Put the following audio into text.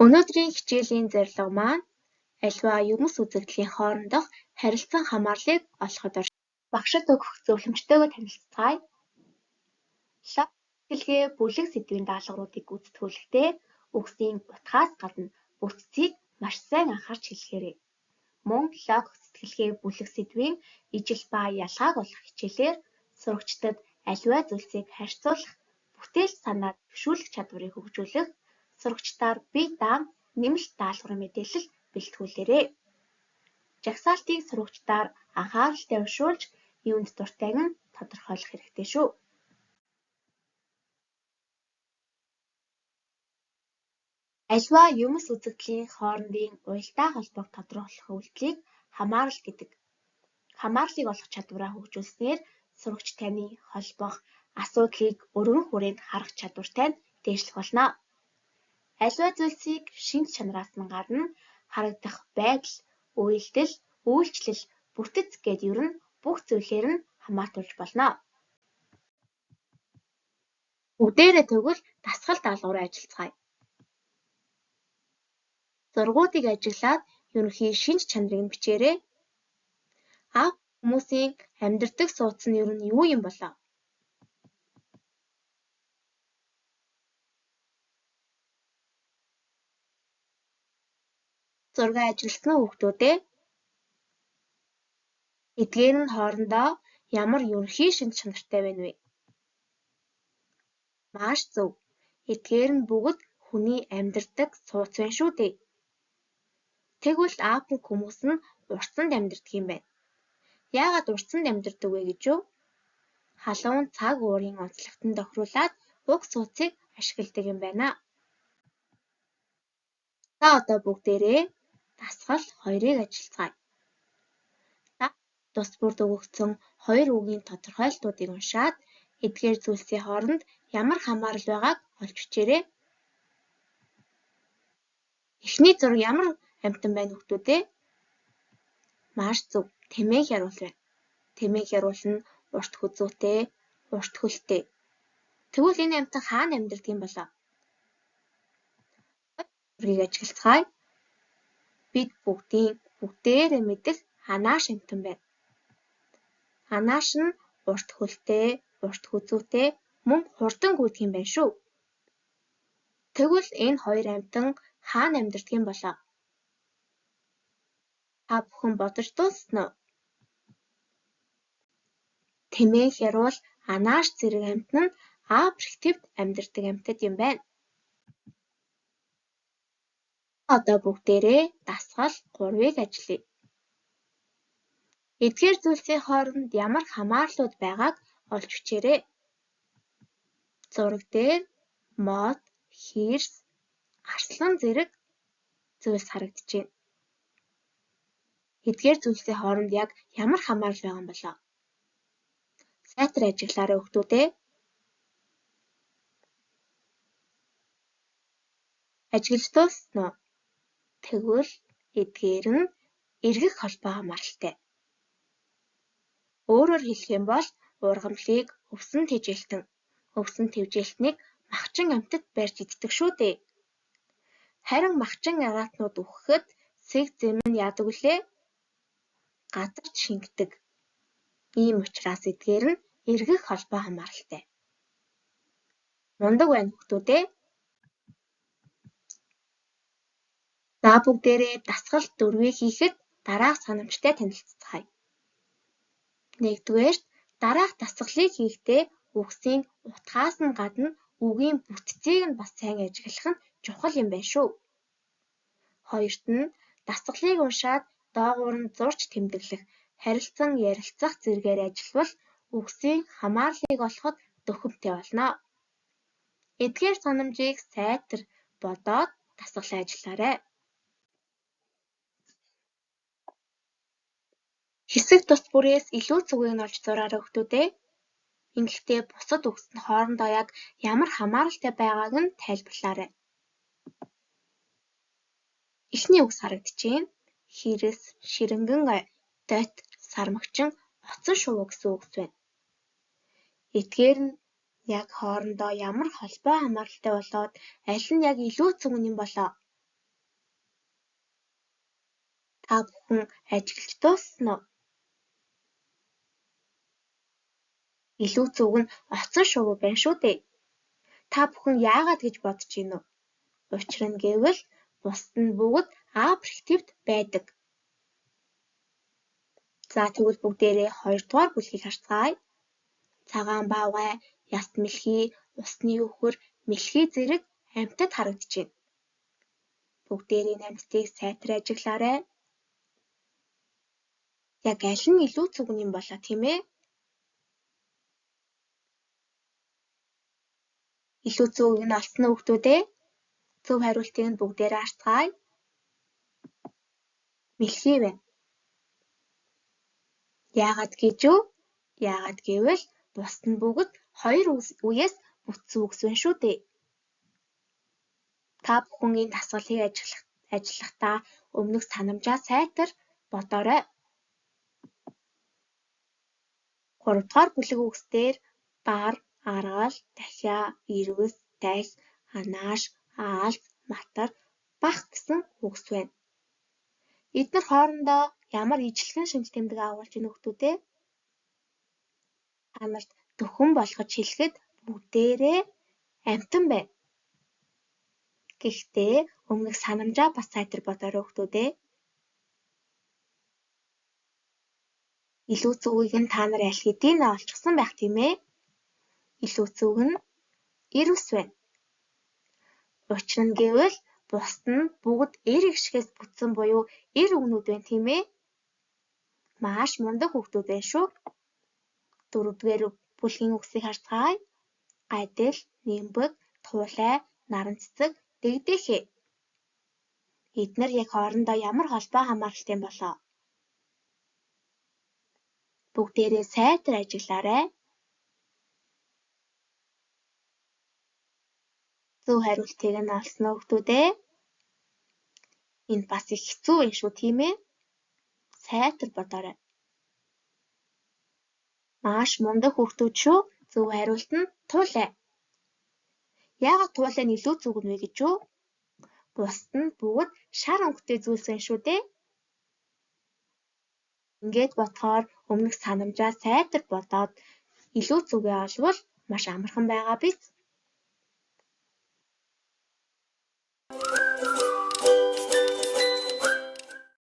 Өнөөдрийн хичээлийн зорилго маань аливаа юмс үзэгдлийн хоорондох харилцан хамаарлыг олоход оршин. Багшид өгөх зөвлөмжтэйгээ танилцгаая. Лог сэтгэлгээ бүлэг сэдвийн даалгавруудыг гүйцэтгүүлэхдээ үгсийн утгаас гадна бүтцийг маш сайн анхаарч хэлэхээрэй. Мөн лог сэтгэлгээ бүлэг сэдвийн ижил ба ялгааг олох хичээлээр сурагчдад аливаа зүйлсийг харьцуулах, бүтээл санаа төвшүүлэх чадварыг хөгжүүлэх, сурагчдаар бие даам нэмэлт даалгаврын мэдээлэл бэлтгүүлээрэй. Жагсаалтыг сурагчдаар анхааралтай уншуулж, юунд дуртайг нь тодорхойлох хэрэгтэй шүү. Аливаа юмс үзэгдлийн хоорондын уялдаа холбоог тодорхойлох үйлдэлийг хамаарал гэдэг. Хамаарлыг олох чадвараа хөгжүүлснээр сурагч таны холбох асуудлыг өргөн хүрээнд харах чадвартай нь дээшлэх болно. Аливаа зүйлсийг шинж чанараас нь гадна харагдах байдал, үйлдэл, үйлчлэл, бүтэц гээд ер нь бүх зүйлээр нь хамаатуулж болно. Бүгдээрээ тэгвэл дасгал даалгавраа ажиллацгаая. Зургуудыг ажиглаад ерөнхий шинж чанарыг нь бичээрэй. Хүмүүсийн амьдардаг сууц нь ер нь юу юм болоо? Зураг ажигласан уу хүүхдүүдээ? Эдгээр нь хоорондоо ямар ерөнхий шинж чанартай байна вэ? Маш зөв. Эдгээр нь бүгд хүний амьдардаг сууц байна шүү дээ. Тэгвэл Африк хүмүүс нь уртсанд амьдардаг юм байна. Яагаад уртсанд амьдардаг вэ гэж юу? Халуун цаг уурын онцлогтон тохируулаад уг сууцыг ашигладаг юм байна. За одоо бүгдээрээ дасгал 2-ыг ажиллацгаая. Тус бүрд өгөгдсөн 2 үгийн тодорхойлолтуудыг уншаад эдгээр зүйлсийн хооронд ямар хамаарал байгааг олж бичээрэй. Эхний зураг ямар амьтан байна хүүхдүүдээ? Маш зөв. Тэмээх яруул байна. Тэмээх яруул нь урт хүзүүтэй, урт хөлтэй. Тэгвэл энэ амьтан хаана амьдардаг юм болоо? Зургийг ажиглацгаая. Бид бүгдээрээ мэдэх анааш амьтан байна. Анааш нь урт хөлтэй, урт хүзүүтэй, мөн хурдан гүйдэг юм байна шүү. Тэгвэл энэ хоёр амьтан хаана амьдардаг юм болоо? Та бүхэн бодож дууссан уу? Тэмээх яруул анааш зэрэг амьтан нь Африкт амьдардаг амьтад юм байна. Одоо бүгдээрээ дасгал 3-ыг ажиллая. Эдгээр зүйлсийн хооронд ямар хамаарлууд байгааг олж бичээрэй. Зураг дээр мод, хирс, арслан зэрэг зүйлс харагдчихэв. Эдгээр зүйлсийн хооронд яг ямар хамаарал байгаа юм болоо? Сайтар ажиглаарай хүүхдүүдээ. Ажиглаж дууссан уу? Тэгвэл эдгээр нь эргэх холбоо хамааралтай. Өөрөөр хэлэх юм бол ургамлыг өвсөн тэвжээлтнийг махчин амьтад барьж иддэг шүү дээ. Харин махчин агаатнууд үхэхэд сэг зэм нь яадаг вүлээ? Газарч шингэдэг. Ийм учраас эдгээр нь эргэх холбоо хамааралтай. Мундаг байна хүүхдүүдээ. За бүгдээрээ дасгал 4-ийг хийхэд дараах санамжтай танилццгаая. Нэгдүгээрт дараах дасгалыг хийхдээ үгсийн утгаас нь гадна үгийн бүтцийг нь бас сайн ажиглах нь чухал юм байна шүү. Хоёрт нь дасгалыг уншаад доогуур нь зурж тэмдэглэх, харилцан ярилцах зэргээр ажиллавал үгсийн хамаарлыг олоход дөхөвтэй болно. Эдгээр санамжийг сайтар бодоод дасгалаа ажиллаарай. Хэсэг тус бүрээс илүү цүгийг нь олж зураарай хүүхдүүдээ. Ингэхдээ бусад үгсд нь хоорондоо яг ямар хамааралтай байгааг нь тайлбарлаарай. Эхний үгс харагдчихээн. Хирс, ширэнгэн дот, сармагчин, оцон шувуу гэсэн үгс байна. Эдгээр нь яг хоорондоо ямар холбоо хамааралтай болоод аль нь яг илүү цөм юм болоо? Та бүхэн ажиллаж дууссан уу? Илүү зөв нь оцсон шувуу байна шүү дээ. Та бүхэн яагаад гэж бодож байна уу? Учир нь гэвэл бусад нь бүгд А бэрхтэлд байдаг. За тэгвэл бүгдээрээ 2 дугаар бүлгийг харцгаая. Цагаан баавгай, яс мэлхий, усны үхэр, мэлхий зэрэг амьтад харагдаж байна. Бүгдээрээ амьтдыг сайтар ажиглаарай. Яг аль нь илүү зөв юм болоо тийм ээ? Илүү зөв нь олсон уу хүүхдүүд ээ? Зөв хариултыг нь бүгдээрээ харцгаая. Мэлхий байна. Яагаад гэж үү? Яагаад гэвэл бусад нь бүгд 2 үеэс бүтсэн үгс байна шүү дээ. Та бүхэн энэ дасгалыг ажиллахдаа өмнөх санамжаа сайтар бодоорой. 3 дугаар бүлэг үгсдэр бар, аргал, дахиа, эргэс, дахь, анааш, аалз, матар, бах гэсэн үгс байна. Эдгээр хоорондоо ямар ижилхэн шинж тэмдэг агуулж байна хүүхдүүд ээ? Та нарт дөхөн болгож хэлэхэд бүгдээрээ амьтан байна. Гэхдээ өмнөх санамжаа бас сайтар бодоорой хүүхдүүд ээ. Илүү зөвийг нь та нар аль хэдийн олчихсан байх тийм ээ? Илүү зөв нь эрвс байна. Учир нь гэвэл бусад нь бүгд эр гişгээс бүтсэн буюу эр үгнүүд байна тийм ээ? Маш мундаг хүүхдүүд байна шүү. 4-р бүлгийн үгсийг харцгаая. Гадил, нимбэг, туулай, наран цэцэг, дэгдээхэй. Эдгээр яг хоорондоо ямар холбоо хамааралтай болоо? Бүгдээрээ сайтар ажиглаарай. Зөв хариултыг нь олсон уу хүүхдүүд ээ? Энд бас их хэцүү байна шүү тийм ээ? Сайтар бодоорой. Маш мундаг хүүхдүүд шүү. Зөв хариулт нь туулай. Яагаад туулай нь илүү зөв вэ гэж үү? Бусад нь бүгд шар өнгөтэй зүйлс байна шүү дээ. Ингээд бодохоор өмнөх санамжаа сайтар бодоод илүү зөвгээ олвол маш амархан байгаа биз?